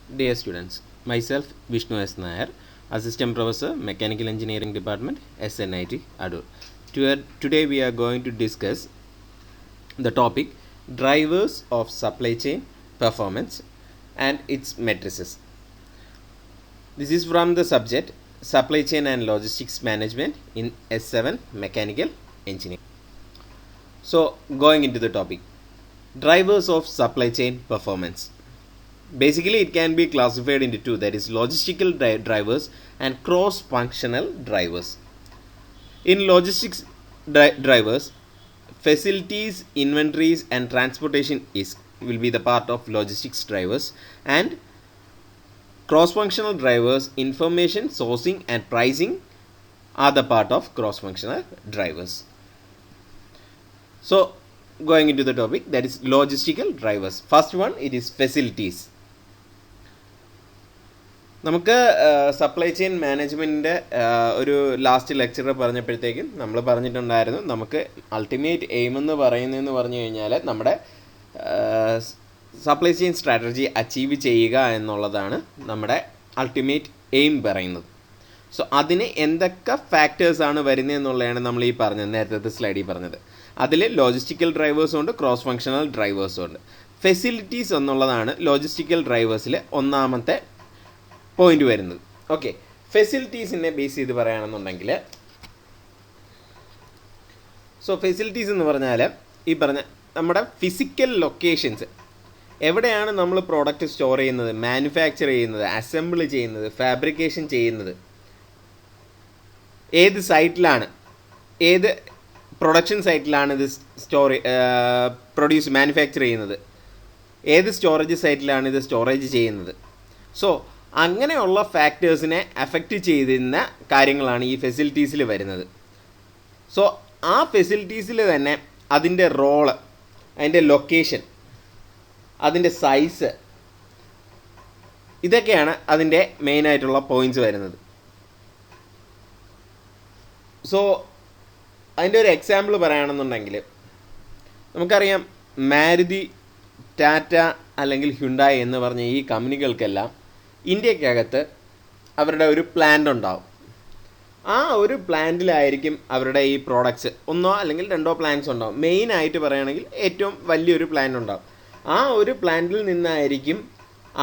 Dear students, myself Vishnu S. Nair, Assistant Professor, Mechanical Engineering Department, SNIT, Adur. Today we are going to discuss the topic Drivers of Supply Chain Performance and its Matrices. This is from the subject Supply Chain and Logistics Management in S7 Mechanical Engineering. So, going into the topic, Drivers of Supply Chain Performance. Basically, it can be classified into two, that is logistical drivers and cross-functional drivers. In logistics drivers, facilities, inventories and transportation will be the part of logistics drivers, and cross-functional drivers, information, sourcing and pricing are the part of cross-functional drivers. So, going into the topic, that is logistical drivers. First one, it is facilities. നമുക്ക് supply chain മാനേജ്മെൻറ്റിൻ്റെ ഒരു last lecture പറഞ്ഞപ്പോഴത്തേക്കും നമ്മൾ പറഞ്ഞിട്ടുണ്ടായിരുന്നു, നമുക്ക് ultimate aim എന്ന് പറയുന്നതെന്ന് പറഞ്ഞു കഴിഞ്ഞാൽ നമ്മുടെ സപ്ലൈ ചെയിൻ സ്ട്രാറ്റജി അച്ചീവ് ചെയ്യുക എന്നുള്ളതാണ് നമ്മുടെ അൾട്ടിമേറ്റ് എയിം പറയുന്നത്. സോ അതിന് എന്തൊക്കെ ഫാക്ടേഴ്സാണ് വരുന്നതെന്നുള്ളതാണ് നമ്മൾ ഈ പറഞ്ഞത്, നേരത്തെ സ്ലൈഡിൽ പറഞ്ഞത്. അതിൽ ലോജിസ്റ്റിക്കൽ ഡ്രൈവേഴ്സും ഉണ്ട്, ക്രോസ് ഫങ്ഷണൽ ഡ്രൈവേഴ്സും ഉണ്ട്. ഫെസിലിറ്റീസ് എന്നുള്ളതാണ് ലോജിസ്റ്റിക്കൽ ഡ്രൈവേഴ്സിൽ ഒന്നാമത്തെ പോയിന്റ് വരുന്നത്. ഓക്കെ, ഫെസിലിറ്റീസിനെ ബേസ് ചെയ്ത് പറയുകയാണെന്നുണ്ടെങ്കിൽ, സോ ഫെസിലിറ്റീസ് എന്ന് പറഞ്ഞാൽ ഈ പറഞ്ഞ നമ്മുടെ ഫിസിക്കൽ ലൊക്കേഷൻസ്, എവിടെയാണ് നമ്മൾ പ്രോഡക്റ്റ് സ്റ്റോർ ചെയ്യുന്നത്, മാനുഫാക്ചർ ചെയ്യുന്നത്, അസംബിൾ ചെയ്യുന്നത്, ഫാബ്രിക്കേഷൻ ചെയ്യുന്നത്, ഏത് സൈറ്റിലാണ്, ഏത് പ്രൊഡക്ഷൻ സൈറ്റിലാണ് ഇത് മാനുഫാക്ചർ ചെയ്യുന്നത്, ഏത് സ്റ്റോറേജ് സൈറ്റിലാണ് ഇത് സ്റ്റോറേജ് ചെയ്യുന്നത്. സോ അങ്ങനെയുള്ള ഫാക്ടേഴ്സിനെ അഫക്റ്റ് ചെയ്യുന്ന കാര്യങ്ങളാണ് ഈ ഫെസിലിറ്റീസിൽ വരുന്നത്. സോ ആ ഫെസിലിറ്റീസിൽ തന്നെ അതിൻ്റെ റോള്, അതിൻ്റെ ലൊക്കേഷൻ, അതിൻ്റെ സൈസ്, ഇതൊക്കെയാണ് അതിൻ്റെ മെയിനായിട്ടുള്ള പോയിൻറ്റ്സ് വരുന്നത്. സോ അതിൻ്റെ ഒരു എക്സാമ്പിൾ പറയുകയാണെന്നുണ്ടെങ്കിൽ, നമുക്കറിയാം മാരുതി, ടാറ്റ അല്ലെങ്കിൽ ഹ്യുണ്ടായി എന്ന് പറഞ്ഞ ഈ കമ്പനികൾക്കെല്ലാം ഇന്ത്യക്കകത്ത് അവരുടെ ഒരു പ്ലാന്റ് ഉണ്ടാവും. ആ ഒരു പ്ലാന്റിലായിരിക്കും അവരുടെ ഈ പ്രോഡക്ട്സ്, ഒന്നോ അല്ലെങ്കിൽ രണ്ടോ പ്ലാന്റ്സ് ഉണ്ടാവും. മെയിനായിട്ട് പറയുകയാണെങ്കിൽ ഏറ്റവും വലിയൊരു പ്ലാന്റ് ഉണ്ടാവും. ആ ഒരു പ്ലാന്റിൽ നിന്നായിരിക്കും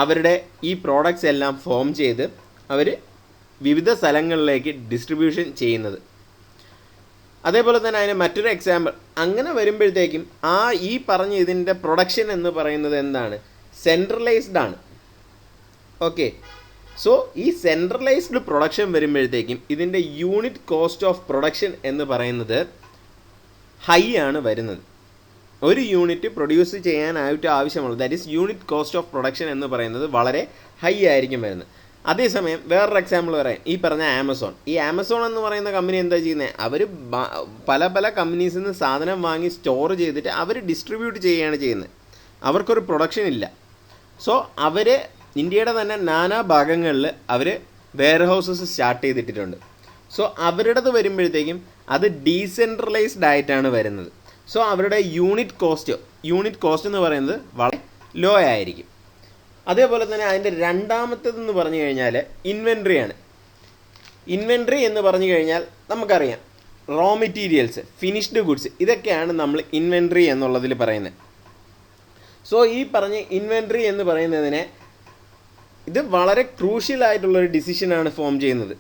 അവരുടെ ഈ പ്രോഡക്ട്സ് എല്ലാം ഫോം ചെയ്ത് അവർ വിവിധ സ്ഥലങ്ങളിലേക്ക് ഡിസ്ട്രിബ്യൂഷൻ ചെയ്യുന്നത്. അതേപോലെ തന്നെ അതിന് മറ്റൊരു എക്സാമ്പിൾ, അങ്ങനെ വരുമ്പോഴത്തേക്കും ഈ പറഞ്ഞ ഇതിൻ്റെ പ്രൊഡക്ഷൻ എന്ന് പറയുന്നത് എന്താണ്, സെൻട്രലൈസ്ഡ് ആണ്. ഓക്കെ, സോ ഈ സെൻട്രലൈസ്ഡ് പ്രൊഡക്ഷൻ വരുമ്പോഴത്തേക്കും ഇതിൻ്റെ യൂണിറ്റ് കോസ്റ്റ് ഓഫ് പ്രൊഡക്ഷൻ എന്ന് പറയുന്നത് ഹൈ ആണ് വരുന്നത്. ഒരു യൂണിറ്റ് പ്രൊഡ്യൂസ് ചെയ്യാനായിട്ട് ആവശ്യമുള്ളത്, that is unit cost of production എന്ന് പറയുന്നത് വളരെ ഹൈ ആയിരിക്കും വരുന്നത്. അതേസമയം വേറൊരു എക്സാമ്പിൾ പറയാം, ഈ പറഞ്ഞ ആമസോൺ. ഈ ആമസോൺ എന്ന് പറയുന്ന കമ്പനി എന്താ ചെയ്യുന്നത്, അവർ പല പല കമ്പനീസിൽ നിന്ന് സാധനം വാങ്ങി സ്റ്റോർ ചെയ്തിട്ട് അവർ ഡിസ്ട്രിബ്യൂട്ട് ചെയ്യുകയാണ് ചെയ്യുന്നത്. അവർക്കൊരു പ്രൊഡക്ഷൻ ഇല്ല. സോ അവർ ഇന്ത്യയുടെ തന്നെ നാനാ ഭാഗങ്ങളിൽ അവർ വെയർ ഹൗസസ് സ്റ്റാർട്ട് ചെയ്തിട്ടുണ്ട്. സോ അവരുടേത് വരുമ്പോഴത്തേക്കും അത് ഡീസെൻട്രലൈസ്ഡ് ആയിട്ടാണ് വരുന്നത്. സോ അവരുടെ യൂണിറ്റ് കോസ്റ്റ് എന്ന് പറയുന്നത് വളരെ ലോ ആയിരിക്കും. അതേപോലെ തന്നെ അതിൻ്റെ രണ്ടാമത്തേതെന്ന് പറഞ്ഞു കഴിഞ്ഞാൽ ഇൻവെൻട്രി ആണ്. ഇൻവെൻട്രി എന്ന് പറഞ്ഞു കഴിഞ്ഞാൽ നമുക്കറിയാം, റോ മെറ്റീരിയൽസ്, ഫിനിഷ്ഡ് ഗുഡ്സ്, ഇതൊക്കെയാണ് നമ്മൾ ഇൻവെൻട്രി എന്നുള്ളതിൽ പറയുന്നത്. സോ ഈ പറഞ്ഞ ഇൻവെൻട്രി എന്ന് പറയുന്നതിനെ ഇത് വളരെ ക്രൂഷ്യലായിട്ടുള്ളൊരു ഡിസിഷനാണ് ഫോം ചെയ്യുന്നത്.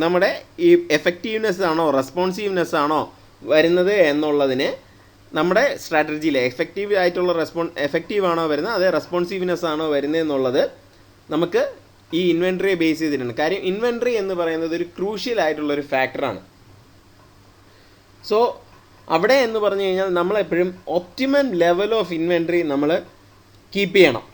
നമ്മുടെ ഈ എഫക്റ്റീവ്നെസ് ആണോ റെസ്പോൺസീവ്നെസ് ആണോ വരുന്നത് എന്നുള്ളതിന് നമ്മുടെ സ്ട്രാറ്റജിയിൽ എഫക്റ്റീവ് ആണോ വരുന്നത്, അതേ റെസ്പോൺസീവ്നെസ് ആണോ വരുന്നത് എന്നുള്ളത് നമുക്ക് ഈ ഇൻവെൻട്രിയെ ബേസ് ചെയ്തിട്ടുണ്ട്. കാര്യം ഇൻവെൻട്രി എന്ന് പറയുന്നത് ഒരു ക്രൂഷ്യലായിട്ടുള്ളൊരു ഫാക്ടറാണ്. സോ അവിടെ എന്ന് പറഞ്ഞു കഴിഞ്ഞാൽ നമ്മളെപ്പോഴും ഒപ്റ്റിമം ലെവൽ ഓഫ് ഇൻവെൻട്രി നമ്മൾ കീപ്പ് ചെയ്യണം.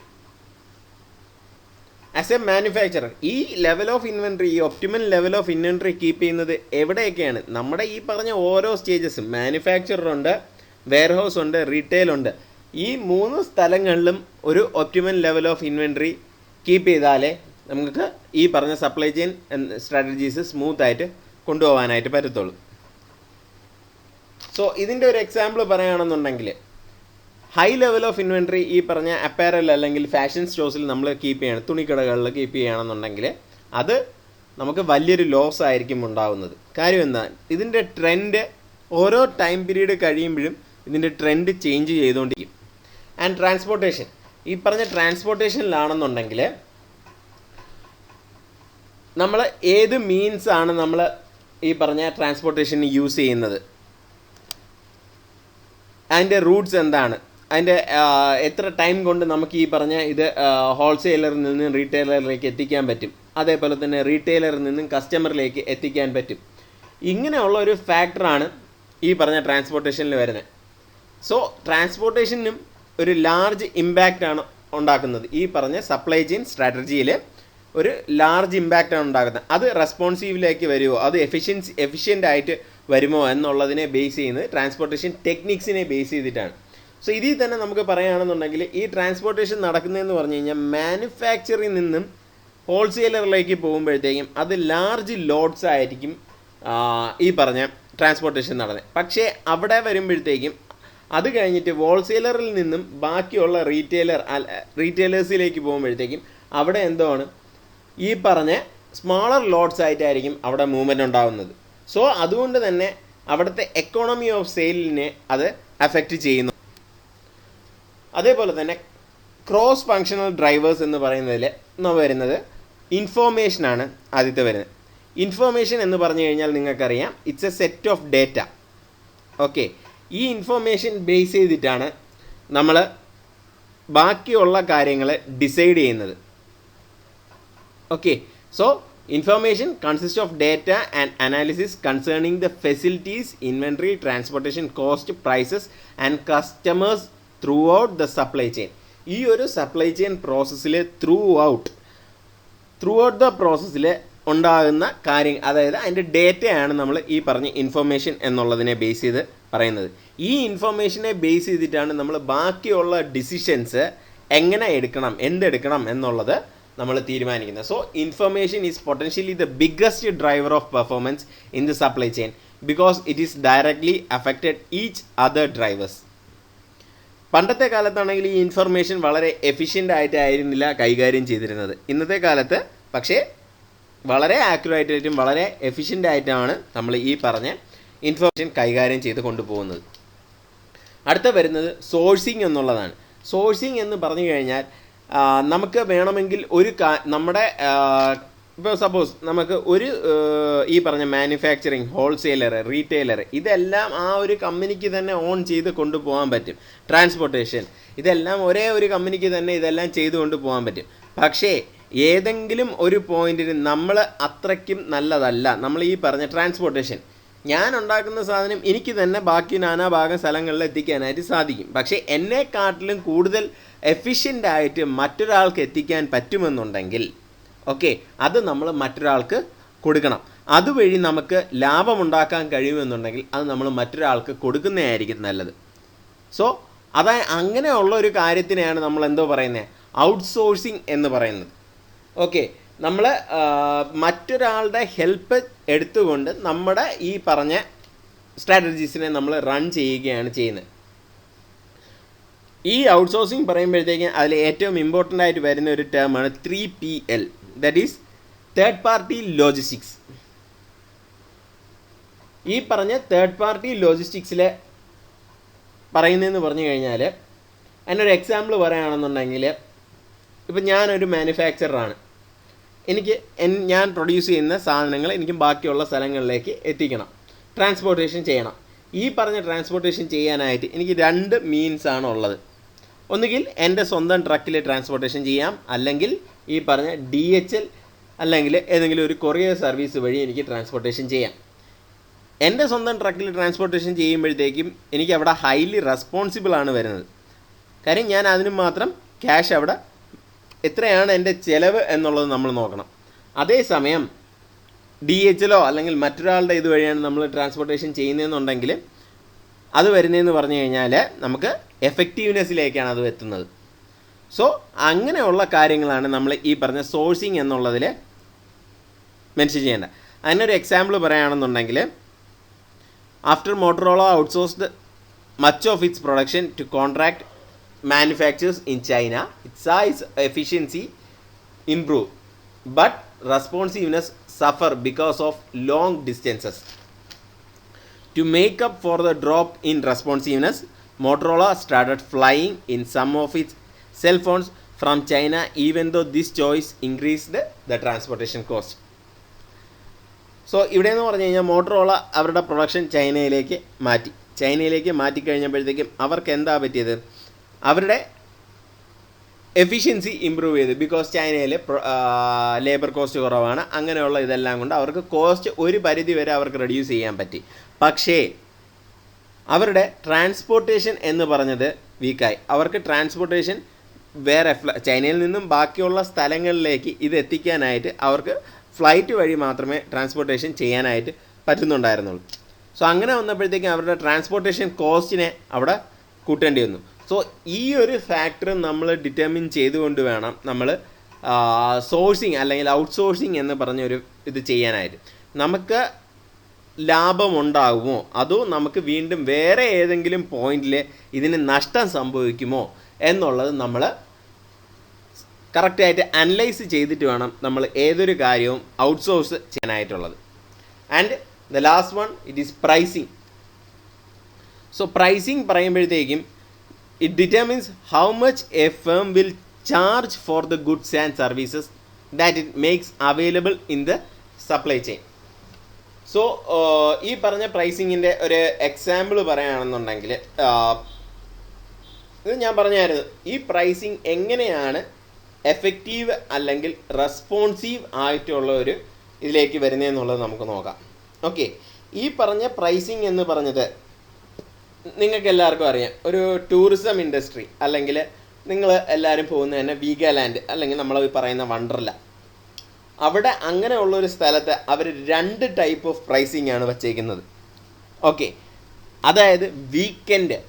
ആസ് എ മാനുഫാക്ചറർ ഈ ലെവൽ ഓഫ് ഇൻവെൻട്രി, ഈ optimal level of inventory keep ചെയ്യുന്നത് എവിടെയൊക്കെയാണ്, നമ്മുടെ ഈ പറഞ്ഞ ഓരോ സ്റ്റേജസും, മാനുഫാക്ചറുണ്ട്, വെയർഹൗസ് ഉണ്ട്, റീറ്റെയിൽ ഉണ്ട്, ഈ 3 സ്ഥലങ്ങളിലും ഒരു optimal level of inventory keep ചെയ്താലേ നമുക്ക് ഈ പറഞ്ഞ സപ്ലൈ ചെയിൻ സ്ട്രാറ്റജീസ് സ്മൂത്തായിട്ട് കൊണ്ടുപോകാനായിട്ട് പറ്റത്തുള്ളൂ. സോ ഇതിൻ്റെ ഒരു എക്സാമ്പിൾ പറയുകയാണെന്നുണ്ടെങ്കിൽ, ഹൈ ലെവൽ ഓഫ് ഇൻവെൻട്രി ഈ പറഞ്ഞ അപ്പാരൽ അല്ലെങ്കിൽ ഫാഷൻ സ്റ്റോഴ്സിൽ നമ്മൾ കീപ്പ് ചെയ്യണം, തുണിക്കടകളിൽ കീപ്പ് ചെയ്യുകയാണെന്നുണ്ടെങ്കിൽ അത് നമുക്ക് വലിയൊരു ലോസ് ആയിരിക്കും ഉണ്ടാകുന്നത്. കാര്യം എന്താ, ഇതിൻ്റെ ട്രെൻഡ് ഓരോ ടൈം പീരീഡ് കഴിയുമ്പോഴും ഇതിൻ്റെ ട്രെൻഡ് ചേഞ്ച് ചെയ്തുകൊണ്ടിരിക്കും. ആൻഡ് ട്രാൻസ്പോർട്ടേഷൻ, ഈ പറഞ്ഞ ട്രാൻസ്പോർട്ടേഷനിലാണെന്നുണ്ടെങ്കിൽ നമ്മൾ ഏത് മീൻസാണ് നമ്മൾ ഈ പറഞ്ഞ ട്രാൻസ്പോർട്ടേഷന് യൂസ് ചെയ്യുന്നത്, അതിൻ്റെ റൂട്ട്സ് എന്താണ്, അതിൻ്റെ എത്ര ടൈം കൊണ്ട് നമുക്ക് ഈ പറഞ്ഞ ഇത് ഹോൾസെയിലറിൽ നിന്നും റീറ്റെയിലറിലേക്ക് എത്തിക്കാൻ പറ്റും, അതേപോലെ തന്നെ റീറ്റെയിലറിൽ നിന്നും കസ്റ്റമറിലേക്ക് എത്തിക്കാൻ പറ്റും. ഇങ്ങനെയുള്ള ഒരു ഫാക്ടറാണ് ഈ പറഞ്ഞ ട്രാൻസ്പോർട്ടേഷനിൽ വരുന്നത്. സോ ട്രാൻസ്പോർട്ടേഷനും ഒരു ലാർജ് ഇമ്പാക്റ്റാണ് ഉണ്ടാക്കുന്നത്. ഈ പറഞ്ഞ സപ്ലൈ ചെയിൻ സ്ട്രാറ്റജിയിൽ ഒരു ലാർജ് ഇമ്പാക്റ്റാണ് ഉണ്ടാക്കുന്നത്. അത് റെസ്പോൺസീവിലേക്ക് വരുമോ, അത് എഫിഷ്യൻ്റ് ആയിട്ട് വരുമോ എന്നുള്ളതിനെ ബേസ് ചെയ്യുന്നത് ട്രാൻസ്പോർട്ടേഷൻ ടെക്നിക്സിനെ ബേസ് ചെയ്തിട്ടാണ്. സോ ഇതിൽ തന്നെ നമുക്ക് പറയുകയാണെന്നുണ്ടെങ്കിൽ ഈ ട്രാൻസ്പോർട്ടേഷൻ നടക്കുന്നതെന്ന് പറഞ്ഞു കഴിഞ്ഞാൽ മാനുഫാക്ചറിൽ നിന്നും ഹോൾസെയിലറിലേക്ക് പോകുമ്പോഴത്തേക്കും അത് ലാർജ് ലോഡ്സ് ആയിരിക്കും ഈ പറഞ്ഞ ട്രാൻസ്പോർട്ടേഷൻ നടന്നത്. പക്ഷേ അവിടെ വരുമ്പോഴത്തേക്കും അത് കഴിഞ്ഞിട്ട് ഹോൾസെയിലറിൽ നിന്നും ബാക്കിയുള്ള റീറ്റെയിലേഴ്സിലേക്ക് പോകുമ്പോഴത്തേക്കും അവിടെ എന്താണ് ഈ പറഞ്ഞ സ്മോളർ ലോഡ്സ് ആയിട്ടായിരിക്കും അവിടെ മൂവ്മെൻറ്റ് ഉണ്ടാകുന്നത്. സോ അതുകൊണ്ട് തന്നെ അവിടുത്തെ എക്കോണമി ഓഫ് സെയിലിനെ അത് അഫക്റ്റ് ചെയ്യുന്നു. അതേപോലെ തന്നെ ക്രോസ് ഫങ്ഷണൽ ഡ്രൈവേഴ്സ് എന്ന് പറയുന്നതിൽ വരുന്നത് ഇൻഫോർമേഷനാണ് ആദ്യത്തെ വരുന്നത്. ഇൻഫോർമേഷൻ എന്ന് പറഞ്ഞു കഴിഞ്ഞാൽ നിങ്ങൾക്കറിയാം, it's a set of data. Okay, ഈ ഇൻഫോർമേഷൻ ബേസ് ചെയ്തിട്ടാണ് നമ്മൾ ബാക്കിയുള്ള കാര്യങ്ങൾ ഡിസൈഡ് ചെയ്യുന്നത്. Okay, so information consist of data and analysis concerning the facilities, inventory, transportation cost, prices and customers throughout the supply chain. ഈ ഒരു supply chain പ്രോസസ്സിൽ throughout the പ്രോസസ്സിൽ ഉണ്ടാകുന്ന കാര്യം, അതായത് അതിൻ്റെ ഡേറ്റയാണ് നമ്മൾ ഈ പറഞ്ഞ ഇൻഫോർമേഷൻ എന്നുള്ളതിനെ ബേസ് ചെയ്ത് പറയുന്നത്. ഈ ഇൻഫോർമേഷനെ ബേസ് ചെയ്തിട്ടാണ് നമ്മൾ ബാക്കിയുള്ള ഡിസിഷൻസ് എങ്ങനെ എടുക്കണം, എന്തെടുക്കണം എന്നുള്ളത് നമ്മൾ തീരുമാനിക്കുന്നത്. So information is potentially the biggest driver of performance in the supply chain because it is directly affected each other drivers. പണ്ടത്തെ കാലത്താണെങ്കിൽ ഈ ഇൻഫർമേഷൻ വളരെ എഫിഷ്യൻ്റ് ആയിട്ടായിരുന്നില്ല കൈകാര്യം ചെയ്തിരുന്നത്. ഇന്നത്തെ കാലത്ത് പക്ഷേ വളരെ ആക്യുറേറ്റായിട്ടും വളരെ എഫിഷ്യൻ്റ് ആയിട്ടാണ് നമ്മൾ ഈ പറഞ്ഞ ഇൻഫർമേഷൻ കൈകാര്യം ചെയ്ത് കൊണ്ടുപോകുന്നത്. അടുത്ത വരുന്നത് സോഴ്സിങ് എന്നുള്ളതാണ്. സോഴ്സിങ് എന്ന് പറഞ്ഞു കഴിഞ്ഞാൽ നമുക്ക് വേണമെങ്കിൽ നമ്മുടെ ഇപ്പോൾ സപ്പോസ് നമുക്ക് ഒരു ഈ പറഞ്ഞ മാനുഫാക്ചറിങ്, ഹോൾസെയിലർ, റീറ്റെയിലർ ഇതെല്ലാം ആ ഒരു കമ്പനിക്ക് തന്നെ ഓൺ ചെയ്ത് കൊണ്ടുപോകാൻ പറ്റും. ട്രാൻസ്പോർട്ടേഷൻ ഇതെല്ലാം ഒരേ ഒരു കമ്പനിക്ക് തന്നെ ഇതെല്ലാം ചെയ്ത് കൊണ്ടുപോകാൻ പറ്റും. പക്ഷേ ഏതെങ്കിലും ഒരു പോയിന്റിന് നമ്മൾ അത്രയ്ക്കും നല്ലതല്ല നമ്മൾ ഈ പറഞ്ഞ ട്രാൻസ്പോർട്ടേഷൻ. ഞാൻ ഉണ്ടാക്കുന്ന സാധനം എനിക്ക് തന്നെ ബാക്കി നാനാഭാഗം സ്ഥലങ്ങളിൽ എത്തിക്കാനായിട്ട് സാധിക്കും. പക്ഷേ എന്നെക്കാട്ടിലും കൂടുതൽ എഫിഷ്യൻ്റ് ആയിട്ട് മറ്റൊരാൾക്ക് എത്തിക്കാൻ പറ്റുമെന്നുണ്ടെങ്കിൽ ഓക്കെ, അത് നമ്മൾ മറ്റൊരാൾക്ക് കൊടുക്കണം. അതുവഴി നമുക്ക് ലാഭമുണ്ടാക്കാൻ കഴിയുമെന്നുണ്ടെങ്കിൽ അത് നമ്മൾ മറ്റൊരാൾക്ക് കൊടുക്കുന്നതായിരിക്കും നല്ലത്. സോ അങ്ങനെയുള്ള ഒരു കാര്യത്തിനെയാണ് നമ്മൾ എന്തോ പറയുന്നത്, ഔട്ട്സോഴ്സിങ് എന്ന് പറയുന്നത്. ഓക്കെ, നമ്മൾ മറ്റൊരാളുടെ ഹെൽപ്പ് എടുത്തുകൊണ്ട് നമ്മുടെ ഈ പറഞ്ഞ സ്ട്രാറ്റജീസിനെ നമ്മൾ റൺ ചെയ്യുകയാണ് ചെയ്യുന്നത്. ഈ ഔട്ട്സോഴ്സിങ് പറയുമ്പോഴത്തേക്കും അതിൽ ഏറ്റവും ഇമ്പോർട്ടൻ്റ് ആയിട്ട് വരുന്ന ഒരു ടേമാണ് 3PL, that is third party logistics. ഈ പറഞ്ഞ തേർഡ് പാർട്ടി ലോജിസ്റ്റിക്സിൽ പറയുന്നതെന്ന് പറഞ്ഞു കഴിഞ്ഞാൽ അതിനൊരു എക്സാമ്പിൾ പറയുകയാണെന്നുണ്ടെങ്കിൽ, ഇപ്പം ഞാനൊരു മാനുഫാക്ചറാണ്, ഞാൻ പ്രൊഡ്യൂസ് ചെയ്യുന്ന സാധനങ്ങൾ എനിക്ക് ബാക്കിയുള്ള സ്ഥലങ്ങളിലേക്ക് എത്തിക്കണം, ട്രാൻസ്പോർട്ടേഷൻ ചെയ്യണം. ഈ പറഞ്ഞ ട്രാൻസ്പോർട്ടേഷൻ ചെയ്യാനായിട്ട് എനിക്ക് 2 മീൻസാണ് ഉള്ളത്. ഒന്നുകിൽ എൻ്റെ സ്വന്തം ട്രക്കിൽ ട്രാൻസ്പോർട്ടേഷൻ ചെയ്യാം, അല്ലെങ്കിൽ ഈ പറഞ്ഞ DHL അല്ലെങ്കിൽ ഏതെങ്കിലും ഒരു കൊറിയർ സർവീസ് വഴി എനിക്ക് ട്രാൻസ്പോർട്ടേഷൻ ചെയ്യാം. എൻ്റെ സ്വന്തം ട്രക്കിൽ ട്രാൻസ്പോർട്ടേഷൻ ചെയ്യുമ്പോഴത്തേക്കും എനിക്ക് അവിടെ ഹൈലി റെസ്പോൺസിബിളാണ് വരുന്നത്. കാര്യം ഞാൻ അതിന് മാത്രം ക്യാഷ് അവിടെ എത്രയാണ് എൻ്റെ ചിലവ് എന്നുള്ളത് നമ്മൾ നോക്കണം. അതേസമയം DHLോ അല്ലെങ്കിൽ മറ്റൊരാളുടെ ഇതുവഴിയാണ് നമ്മൾ ട്രാൻസ്പോർട്ടേഷൻ ചെയ്യുന്നതെന്നുണ്ടെങ്കിൽ അത് വരുന്നതെന്ന് പറഞ്ഞു കഴിഞ്ഞാൽ നമുക്ക് എഫക്റ്റീവ്നെസ്സിലേക്കാണ് അത് എത്തുന്നത്. സോ അങ്ങനെയുള്ള കാര്യങ്ങളാണ് നമ്മൾ ഈ പറഞ്ഞ സോഴ്സിങ് എന്നുള്ളതിൽ മെൻഷൻ ചെയ്യേണ്ടത്. അതിനൊരു എക്സാമ്പിൾ പറയുകയാണെന്നുണ്ടെങ്കിൽ, after Motorola outsourced much of its production to contract manufactures in China, its size efficiency improve, but responsiveness suffer because of long distances. To make up for the drop in responsiveness, Motorola started flying in some of its cell phones from China, even though this choice increased the transportation cost. So ഇവിടെ എന്ന് പറഞ്ഞു കഴിഞ്ഞാൽ Motorola അവരുടെ production ചൈനയിലേക്ക് മാറ്റിക്കഴിഞ്ഞപ്പോഴത്തേക്കും അവർക്ക് എന്താ പറ്റിയത്, അവരുടെ efficiency improve ചെയ്തു. ബിക്കോസ് ചൈനയിൽ ലേബർ കോസ്റ്റ് കുറവാണ്. അങ്ങനെയുള്ള ഇതെല്ലാം കൊണ്ട് അവർക്ക് കോസ്റ്റ് ഒരു പരിധി വരെ അവർക്ക് റെഡ്യൂസ് ചെയ്യാൻ പറ്റി. പക്ഷേ അവരുടെ ട്രാൻസ്പോർട്ടേഷൻ എന്ന് പറഞ്ഞത് വീക്കായി. അവർക്ക് ട്രാൻസ്പോർട്ടേഷൻ വേറെ ചൈനയിൽ നിന്നും ബാക്കിയുള്ള സ്ഥലങ്ങളിലേക്ക് ഇത് എത്തിക്കാനായിട്ട് അവർക്ക് ഫ്ലൈറ്റ് വഴി മാത്രമേ ട്രാൻസ്പോർട്ടേഷൻ ചെയ്യാനായിട്ട് പറ്റുന്നുണ്ടായിരുന്നുള്ളൂ. സോ അങ്ങനെ വന്നപ്പോഴത്തേക്കും അവരുടെ ട്രാൻസ്പോർട്ടേഷൻ കോസ്റ്റിനെ അവിടെ കൂട്ടേണ്ടി വന്നു. സോ ഈ ഒരു ഫാക്ടർ നമ്മൾ ഡിറ്റർമിൻ ചെയ്തുകൊണ്ട് വേണം നമ്മൾ സോഴ്സിങ് അല്ലെങ്കിൽ ഔട്ട്സോഴ്സിങ് എന്ന് പറഞ്ഞൊരു ഇത് ചെയ്യാനായിട്ട്. നമുക്ക് ലാഭമുണ്ടാകുമോ അതോ നമുക്ക് വീണ്ടും വേറെ ഏതെങ്കിലും പോയിന്റിൽ ഇതിന് നഷ്ടം സംഭവിക്കുമോ എന്നുള്ളത് നമ്മൾ കറക്റ്റായിട്ട് അനലൈസ് ചെയ്തിട്ട് വേണം നമ്മൾ ഏതൊരു കാര്യവും ഔട്ട്സോഴ്സ് ചെയ്യാനായിട്ടുള്ളത്. And the last one it is pricing. So pricing പറയുമ്പോഴത്തേക്കും it determines how much a firm will charge for the goods and services that it makes available in the supply chain. So ഈ പറഞ്ഞ പ്രൈസിങ്ങിൻ്റെ ഒരു example പറയുകയാണെന്നുണ്ടെങ്കിൽ ഇത് ഞാൻ പറഞ്ഞായിരുന്നു, ഈ pricing എങ്ങനെയാണ് എഫക്റ്റീവ് അല്ലെങ്കിൽ റെസ്പോൺസീവ് ആയിട്ടുള്ള ഒരു ഇതിലേക്ക് വരുന്നതെന്നുള്ളത് നമുക്ക് നോക്കാം. ഓക്കെ, ഈ പറഞ്ഞ പ്രൈസിങ് എന്ന് പറഞ്ഞത് നിങ്ങൾക്ക് എല്ലാവർക്കും അറിയാം. ഒരു ടൂറിസം ഇൻഡസ്ട്രി അല്ലെങ്കിൽ നിങ്ങൾ എല്ലാവരും പോകുന്നത് തന്നെ വീഗാലാൻഡ് അല്ലെങ്കിൽ നമ്മൾ പറയുന്ന വണ്ടർല, അവിടെ അങ്ങനെയുള്ളൊരു സ്ഥലത്ത് അവർ 2 ടൈപ്പ് ഓഫ് പ്രൈസിങ് ആണ് വച്ചേക്കുന്നത്. ഓക്കെ, അതായത് വീക്കെൻഡ്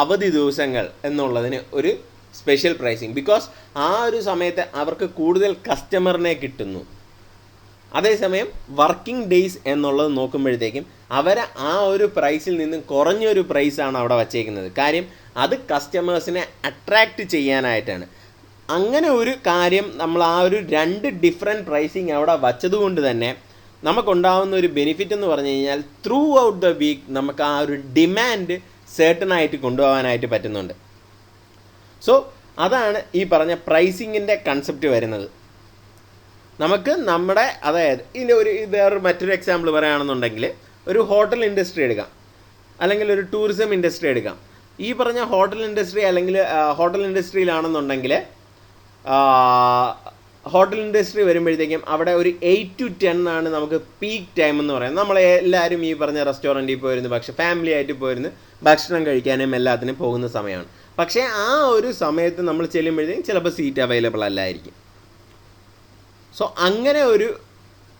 അവധി ദിവസങ്ങൾ എന്നുള്ളതിന് ഒരു സ്പെഷ്യൽ പ്രൈസിങ്. ബിക്കോസ് ആ ഒരു സമയത്ത് അവർക്ക് കൂടുതൽ കസ്റ്റമറിനെ കിട്ടുന്നു. അതേസമയം വർക്കിംഗ് ഡേയ്സ് എന്നുള്ളത് നോക്കുമ്പോഴത്തേക്കും അവർ ആ ഒരു പ്രൈസിൽ നിന്നും കുറഞ്ഞൊരു പ്രൈസാണ് അവിടെ വച്ചേക്കുന്നത്. കാര്യം അത് കസ്റ്റമേഴ്സിനെ അട്രാക്റ്റ് ചെയ്യാനായിട്ടാണ്. അങ്ങനെ ഒരു കാര്യം നമ്മൾ ആ ഒരു 2 ഡിഫറെൻറ്റ് പ്രൈസിങ് അവിടെ വച്ചതുകൊണ്ട് തന്നെ നമുക്കുണ്ടാകുന്ന ഒരു ബെനിഫിറ്റ് എന്ന് പറഞ്ഞു കഴിഞ്ഞാൽ ത്രൂ ഔട്ട് ദ വീക്ക് നമുക്ക് ആ ഒരു ഡിമാൻഡ് സേർട്ടനായിട്ട് കൊണ്ടുപോകാനായിട്ട് പറ്റുന്നുണ്ട്. സോ അതാണ് ഈ പറഞ്ഞ പ്രൈസിങ്ങിൻ്റെ കൺസെപ്റ്റ് വരുന്നത്. നമുക്ക് നമ്മുടെ അതായത് ഇതിൻ്റെ വേറൊരു മറ്റൊരു എക്സാമ്പിൾ പറയുകയാണെന്നുണ്ടെങ്കിൽ ഒരു ഹോട്ടൽ ഇൻഡസ്ട്രി എടുക്കാം, അല്ലെങ്കിൽ ഒരു ടൂറിസം ഇൻഡസ്ട്രി എടുക്കാം. ഈ പറഞ്ഞ ഹോട്ടൽ ഇൻഡസ്ട്രി അല്ലെങ്കിൽ ഹോട്ടൽ ഇൻഡസ്ട്രിയിലാണെന്നുണ്ടെങ്കിൽ ഹോട്ടൽ ഇൻഡസ്ട്രി വരുമ്പോഴത്തേക്കും അവിടെ ഒരു 8 to 10 ആണ് നമുക്ക് പീക്ക് ടൈം എന്ന് പറയുന്നത്. നമ്മളെല്ലാവരും ഈ പറഞ്ഞ റെസ്റ്റോറൻറ്റിൽ പോയിരുന്നു, പക്ഷേ ഫാമിലി ആയിട്ട് പോയിരുന്നു ഭക്ഷണം കഴിക്കാനും എല്ലാത്തിനും പോകുന്ന സമയമാണ്. പക്ഷേ ആ ഒരു സമയത്ത് നമ്മൾ ചെല്ലുമ്പോഴത്തേക്കും ചിലപ്പോൾ സീറ്റ് അവൈലബിൾ അല്ലായിരിക്കും. സോ അങ്ങനെ ഒരു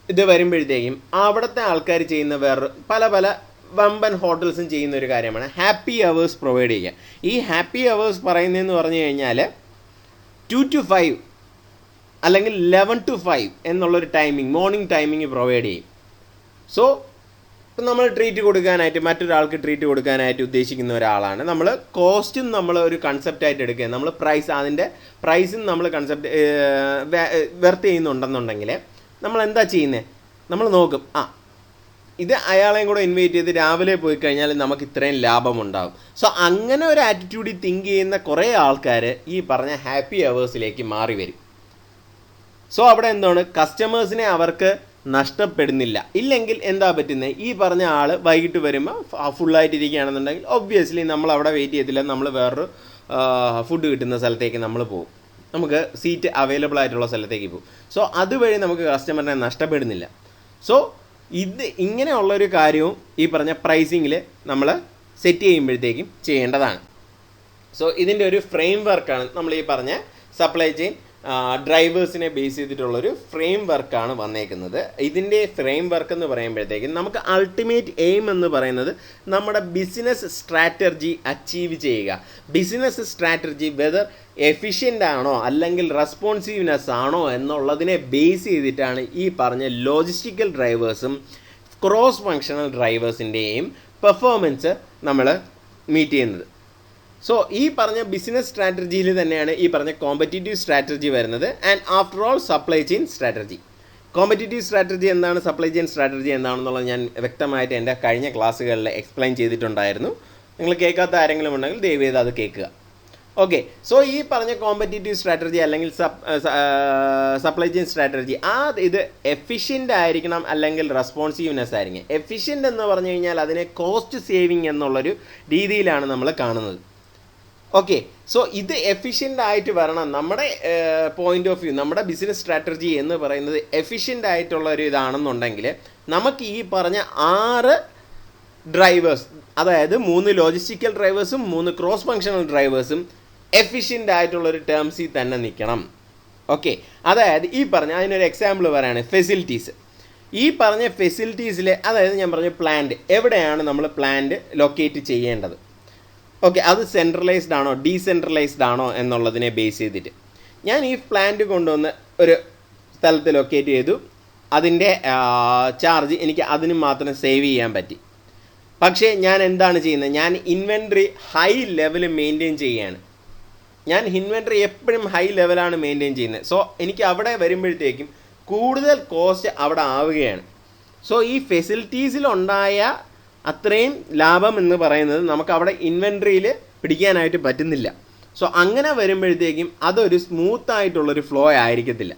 ഇത് വരുമ്പോഴത്തേക്കും അവിടുത്തെ ആൾക്കാർ ചെയ്യുന്ന വേറെ പല വമ്പൻ ഹോട്ടൽസും ചെയ്യുന്ന ഒരു കാര്യമാണ് ഹാപ്പി അവേഴ്സ് പ്രൊവൈഡ് ചെയ്യുക. ഈ ഹാപ്പി അവേഴ്സ് പറയുന്നതെന്ന് പറഞ്ഞു കഴിഞ്ഞാൽ 2 to 5 അല്ലെങ്കിൽ 11 to 5 എന്നുള്ളൊരു ടൈമിംഗ്, മോർണിംഗ് ടൈമിംഗ് പ്രൊവൈഡ് ചെയ്യും. സോ ഇപ്പം നമ്മൾ ട്രീറ്റ് കൊടുക്കാനായിട്ട് മറ്റൊരാൾക്ക് ട്രീറ്റ് കൊടുക്കാനായിട്ട് ഉദ്ദേശിക്കുന്ന ഒരാളാണ്. നമ്മൾ കോസ്റ്റും നമ്മൾ ഒരു കൺസെപ്റ്റായിട്ട് എടുക്കുക. നമ്മൾ അതിൻ്റെ പ്രൈസും നമ്മൾ കൺസെപ്റ്റ് വെർത്ത് ചെയ്യുന്നുണ്ടെന്നുണ്ടെങ്കിൽ നമ്മൾ എന്താ ചെയ്യുന്നത്, നമ്മൾ നോക്കും ഇത് അയാളെയും കൂടെ ഇൻവൈറ്റ് ചെയ്ത് രാവിലെ പോയി കഴിഞ്ഞാൽ നമുക്ക് ഇത്രയും ലാഭമുണ്ടാകും. സോ അങ്ങനെ ഒരു ആറ്റിറ്റ്യൂഡിൽ തിങ്ക് ചെയ്യുന്ന കുറേ ആൾക്കാർ ഈ പറഞ്ഞ ഹാപ്പി അവേഴ്സിലേക്ക് മാറി വരും. സോ അവിടെ എന്താണ്, കസ്റ്റമേഴ്സിനെ അവർക്ക് നഷ്ടപ്പെടുന്നില്ല. ഇല്ലെങ്കിൽ എന്താ പറ്റുന്നത്, ഈ പറഞ്ഞ ആൾ വൈകിട്ട് വരുമ്പോൾ ഫുള്ളായിട്ടിരിക്കുകയാണെന്നുണ്ടെങ്കിൽ ഒബ്വിയസ്ലി നമ്മൾ അവിടെ വെയിറ്റ് ചെയ്തില്ല, നമ്മൾ വേറൊരു ഫുഡ് കിട്ടുന്ന സ്ഥലത്തേക്ക് നമ്മൾ പോകും, നമുക്ക് സീറ്റ് അവൈലബിൾ ആയിട്ടുള്ള സ്ഥലത്തേക്ക് പോകും. സോ അതുവഴി നമുക്ക് കസ്റ്റമറിനെ നഷ്ടപ്പെടുന്നില്ല. സോ ഇത് ഇങ്ങനെയുള്ളൊരു കാര്യവും ഈ പറഞ്ഞ പ്രൈസിങ്ങിൽ നമ്മൾ സെറ്റ് ചെയ്യുമ്പോഴത്തേക്കും ചെയ്യേണ്ടതാണ്. സോ ഇതിൻ്റെ ഒരു ഫ്രെയിം വർക്കാണ് നമ്മൾ ഈ പറഞ്ഞ സപ്ലൈ ചെയിൻ ഡ്രൈവേഴ്സിനെ ബേസ് ചെയ്തിട്ടുള്ളൊരു ഫ്രെയിം വർക്കാണ് വന്നേക്കുന്നത്. ഇതിൻ്റെ ഫ്രെയിം വർക്ക് എന്ന് പറയുമ്പോഴത്തേക്കും നമുക്ക് അൾട്ടിമേറ്റ് എയിം എന്ന് പറയുന്നത് നമ്മുടെ ബിസിനസ് സ്ട്രാറ്റജി അച്ചീവ് ചെയ്യുക. ബിസിനസ് സ്ട്രാറ്റജി വെദർ എഫിഷ്യൻ്റ് ആണോ അല്ലെങ്കിൽ റെസ്പോൺസീവ്നെസ് ആണോ എന്നുള്ളതിനെ ബേസ് ചെയ്തിട്ടാണ് ഈ പറഞ്ഞ ലോജിസ്റ്റിക്കൽ ഡ്രൈവേഴ്സും ക്രോസ് ഫങ്ഷണൽ ഡ്രൈവേഴ്സിൻ്റെയും പെർഫോമൻസ് നമ്മൾ മീറ്റ് ചെയ്യുന്നത്. സോ ഈ പറഞ്ഞ ബിസിനസ് സ്ട്രാറ്റജിയിൽ തന്നെയാണ് ഈ പറഞ്ഞ കോമ്പറ്റീറ്റീവ് സ്ട്രാറ്റജി വരുന്നത്. And after all supply chain strategy. Competitive strategy എന്താണ്, സപ്ലൈ ചെയിൻ സ്ട്രാറ്റജി എന്താണെന്നുള്ളത് ഞാൻ വ്യക്തമായിട്ട് എൻ്റെ കഴിഞ്ഞ ക്ലാസ്സുകളിൽ എക്സ്പ്ലെയിൻ ചെയ്തിട്ടുണ്ടായിരുന്നു. നിങ്ങൾ കേൾക്കാത്ത ആരെങ്കിലും ഉണ്ടെങ്കിൽ ദയവ് ചെയ്ത് അത് കേൾക്കുക. ഓക്കെ, സോ ഈ പറഞ്ഞ കോമ്പറ്റീറ്റീവ് സ്ട്രാറ്റജി അല്ലെങ്കിൽ സപ്ലൈ ചെയിൻ സ്ട്രാറ്റജി ഇത് എഫിഷ്യൻ്റ് ആയിരിക്കണം അല്ലെങ്കിൽ റെസ്പോൺസീവ്നെസ് ആയിരിക്കും. എഫിഷ്യൻ്റ് എന്ന് പറഞ്ഞു കഴിഞ്ഞാൽ അതിനെ കോസ്റ്റ് സേവിങ് എന്നുള്ളൊരു രീതിയിലാണ് നമ്മൾ കാണുന്നത്. ഓക്കെ, സോ ഇത് എഫിഷ്യൻ്റ് ആയിട്ട് വരണം. നമ്മുടെ പോയിൻ്റ് ഓഫ് വ്യൂ, നമ്മുടെ ബിസിനസ് സ്ട്രാറ്റജി എന്ന് പറയുന്നത് എഫിഷ്യൻ്റ് ആയിട്ടുള്ള ഒരു ഇതാണെന്നുണ്ടെങ്കിൽ നമുക്ക് ഈ പറഞ്ഞ 6 ഡ്രൈവേഴ്സ്, അതായത് 3 ലോജിസ്റ്റിക്കൽ ഡ്രൈവേഴ്സും 3 ക്രോസ് ഫങ്ഷണൽ ഡ്രൈവേഴ്സും എഫിഷ്യൻ്റ് ആയിട്ടുള്ളൊരു ടേംസിൽ തന്നെ നിൽക്കണം. ഓക്കെ, അതായത് ഈ പറഞ്ഞ അതിനൊരു എക്സാമ്പിൾ പറയുകയാണ് ഫെസിലിറ്റീസ്. ഈ പറഞ്ഞ ഫെസിലിറ്റീസിൽ, അതായത് ഞാൻ പറഞ്ഞ പ്ലാന്റ്, എവിടെയാണ് നമ്മൾ പ്ലാന്റ് ലൊക്കേറ്റ് ചെയ്യേണ്ടത്? ഓക്കെ, അത് സെൻട്രലൈസ്ഡ് ആണോ ഡീസെൻട്രലൈസ്ഡ് ആണോ എന്നുള്ളതിനെ ബേസ് ചെയ്തിട്ട് ഞാൻ ഈ പ്ലാന്റ് കൊണ്ടുവന്ന് ഒരു സ്ഥലത്ത് ലൊക്കേറ്റ് ചെയ്തു. അതിൻ്റെ ചാർജ് എനിക്ക് അതിന് മാത്രം സേവ് ചെയ്യാൻ പറ്റി. പക്ഷേ ഞാൻ എന്താണ് ചെയ്യുന്നത്? ഞാൻ ഇൻവെൻട്രി ഹൈ ലെവൽ മെയിൻറ്റെയിൻ ചെയ്യുകയാണ്. ഞാൻ ഇൻവെൻട്രി എപ്പോഴും ഹൈ ലെവലാണ് മെയിൻറ്റെയിൻ ചെയ്യുന്നത്. സോ എനിക്ക് അവിടെ വരുമ്പോഴത്തേക്കും കൂടുതൽ കോസ്റ്റ് അവിടെ ആവുകയാണ്. സോ ഈ ഫെസിലിറ്റീസിലുണ്ടായ അത്രയും ലാഭം എന്ന് പറയുന്നത് നമുക്ക് അവിടെ ഇൻവെൻട്രിയിൽ പിടിക്കാനായിട്ട് പറ്റുന്നില്ല. സോ അങ്ങനെ വരുമ്പോഴത്തേക്കും അതൊരു സ്മൂത്തായിട്ടുള്ളൊരു ഫ്ലോ ആയിരിക്കത്തില്ല.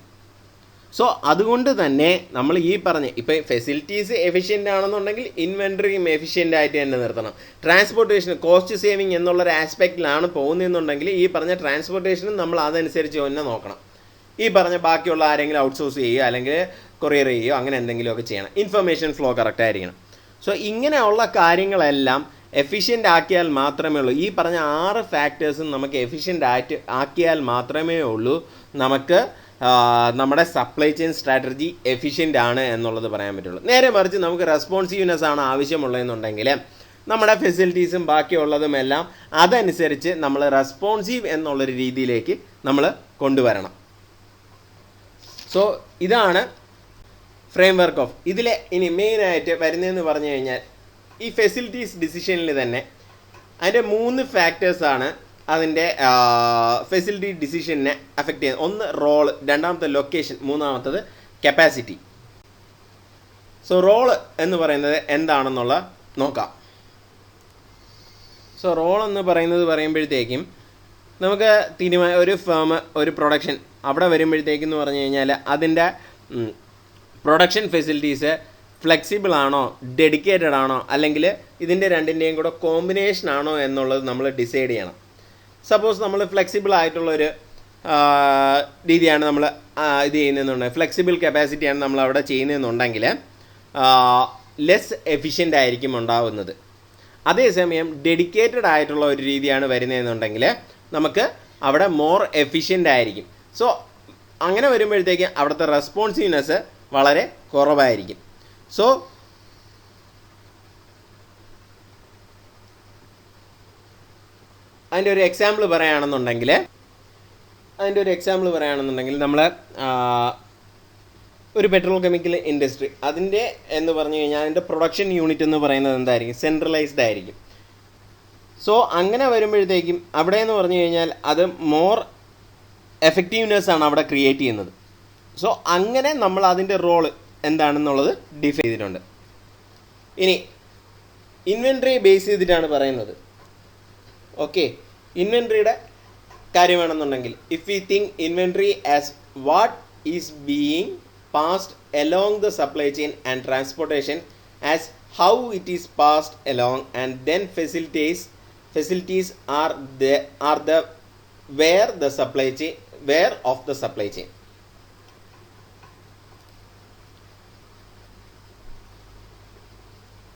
സോ അതുകൊണ്ട് തന്നെ നമ്മൾ ഈ പറഞ്ഞ ഇപ്പോൾ ഫെസിലിറ്റീസ് എഫിഷ്യൻ്റ് ആണെന്നുണ്ടെങ്കിൽ ഇൻവെൻട്രിയും എഫിഷ്യൻ്റ് ആയിട്ട് തന്നെ നിർത്തണം. ട്രാൻസ്പോർട്ടേഷൻ കോസ്റ്റ് സേവിങ് എന്നുള്ളൊരു ആസ്പെക്റ്റിലാണ് പോകുന്നതെന്നുണ്ടെങ്കിൽ ഈ പറഞ്ഞ ട്രാൻസ്പോർട്ടേഷനും നമ്മൾ അതനുസരിച്ച് തന്നെ നോക്കണം. ഈ പറഞ്ഞ ബാക്കിയുള്ള ആരെങ്കിലും ഔട്ട്സോഴ്സ് ചെയ്യുക അല്ലെങ്കിൽ കൊറിയർ ചെയ്യുകയോ അങ്ങനെ എന്തെങ്കിലുമൊക്കെ ചെയ്യണം. Information flow കറക്റ്റായിരിക്കണം. സോ ഇങ്ങനെയുള്ള കാര്യങ്ങളെല്ലാം എഫിഷ്യൻ്റ് ആക്കിയാൽ മാത്രമേ ഉള്ളൂ. ഈ പറഞ്ഞ 6 ഫാക്ടേഴ്സും നമുക്ക് എഫിഷ്യൻ്റ് ആക്കിയാൽ മാത്രമേ ഉള്ളൂ നമുക്ക് നമ്മുടെ സപ്ലൈ ചെയിൻ സ്ട്രാറ്റജി എഫിഷ്യൻ്റ് ആണ് എന്നുള്ളത് പറയാൻ പറ്റുള്ളൂ. നേരെ മറിച്ച് നമുക്ക് റെസ്പോൺസീവ്നെസ് ആണ് ആവശ്യമുള്ളതെന്നുണ്ടെങ്കിൽ നമ്മുടെ ഫെസിലിറ്റീസും ബാക്കിയുള്ളതുമെല്ലാം അതനുസരിച്ച് നമ്മൾ റെസ്പോൺസീവ് എന്നുള്ളൊരു രീതിയിലേക്ക് നമ്മൾ കൊണ്ടുവരണം. സോ ഇതാണ് ഫ്രെയിം വർക്ക് ഓഫ്. ഇതിലെ ഇനി മെയിനായിട്ട് വരുന്നതെന്ന് പറഞ്ഞു കഴിഞ്ഞാൽ ഈ ഫെസിലിറ്റീസ് ഡിസിഷനിൽ തന്നെ അതിൻ്റെ 3 ഫാക്ടേഴ്സാണ് അതിൻ്റെ ഫെസിലിറ്റി ഡിസിഷനെ അഫക്റ്റ് ചെയ്യുന്നത്. ഒന്ന് റോള്, രണ്ടാമത്തെ ലൊക്കേഷൻ, മൂന്നാമത്തത് കപ്പാസിറ്റി. സോ റോള് എന്ന് പറയുന്നത് എന്താണെന്നുള്ള നോക്കാം. സോ റോൾ എന്ന് പറയുമ്പോഴത്തേക്കും നമുക്ക് ഒരു ഫേം, ഒരു പ്രൊഡക്ഷൻ അവിടെ വരുമ്പോഴത്തേക്കെന്ന് പറഞ്ഞു കഴിഞ്ഞാൽ അതിൻ്റെ പ്രൊഡക്ഷൻ ഫെസിലിറ്റീസ് ഫ്ലെക്സിബിൾ ആണോ, ഡെഡിക്കേറ്റഡ് ആണോ, അല്ലെങ്കിൽ ഇതിൻ്റെ രണ്ടിൻ്റെയും കൂടെ കോമ്പിനേഷൻ ആണോ എന്നുള്ളത് നമ്മൾ ഡിസൈഡ് ചെയ്യണം. സപ്പോസ് നമ്മൾ ഫ്ലെക്സിബിൾ ആയിട്ടുള്ളൊരു രീതിയാണ് നമ്മൾ ഇത് ചെയ്യുന്നതെന്നുണ്ടെങ്കിൽ, ഫ്ലെക്സിബിൾ കപ്പാസിറ്റിയാണ് നമ്മൾ അവിടെ ചെയ്യുന്നതെന്നുണ്ടെങ്കിൽ ലെസ് എഫിഷ്യൻ്റ് ആയിരിക്കും ഉണ്ടാവുന്നത്. അതേസമയം ഡെഡിക്കേറ്റഡ് ആയിട്ടുള്ള ഒരു രീതിയാണ് വരുന്നതെന്നുണ്ടെങ്കിൽ നമുക്ക് അവിടെ മോർ എഫിഷ്യൻ്റ് ആയിരിക്കും. സോ അങ്ങനെ വരുമ്പോഴത്തേക്ക് അവിടുത്തെ റെസ്പോൺസീവ്നെസ് വളരെ കുറവായിരിക്കും. സോ അതിൻ്റെ ഒരു എക്സാമ്പിൾ പറയുകയാണെന്നുണ്ടെങ്കിൽ നമ്മൾ ഒരു പെട്രോൾ കെമിക്കൽ ഇൻഡസ്ട്രി, അതിൻ്റെ എന്ന് പറഞ്ഞു കഴിഞ്ഞാൽ അതിൻ്റെ പ്രൊഡക്ഷൻ യൂണിറ്റ് എന്ന് പറയുന്നത് എന്തായിരിക്കും? സെൻട്രലൈസ്ഡ് ആയിരിക്കും. സോ അങ്ങനെ വരുമ്പോഴത്തേക്കും അവിടെ എന്ന് പറഞ്ഞു കഴിഞ്ഞാൽ അത് മോർ എഫക്റ്റീവ്നെസ് ആണ് അവിടെ ക്രിയേറ്റ് ചെയ്യുന്നത്. സോ അങ്ങനെ നമ്മൾ അതിൻ്റെ റോള് എന്താണെന്നുള്ളത് ഡിഫൈൻ ചെയ്തിട്ടുണ്ട്. ഇനി ഇൻവെൻട്രി ബേസ് ചെയ്തിട്ടാണ് പറയുന്നത്. ഓക്കെ, ഇൻവെൻട്രിയുടെ കാര്യമാണെന്നുണ്ടെങ്കിൽ if we think inventory as what is being passed along the supply chain and transportation as how it is passed along, and then facilities are the where the supply chain, where of the supply chain.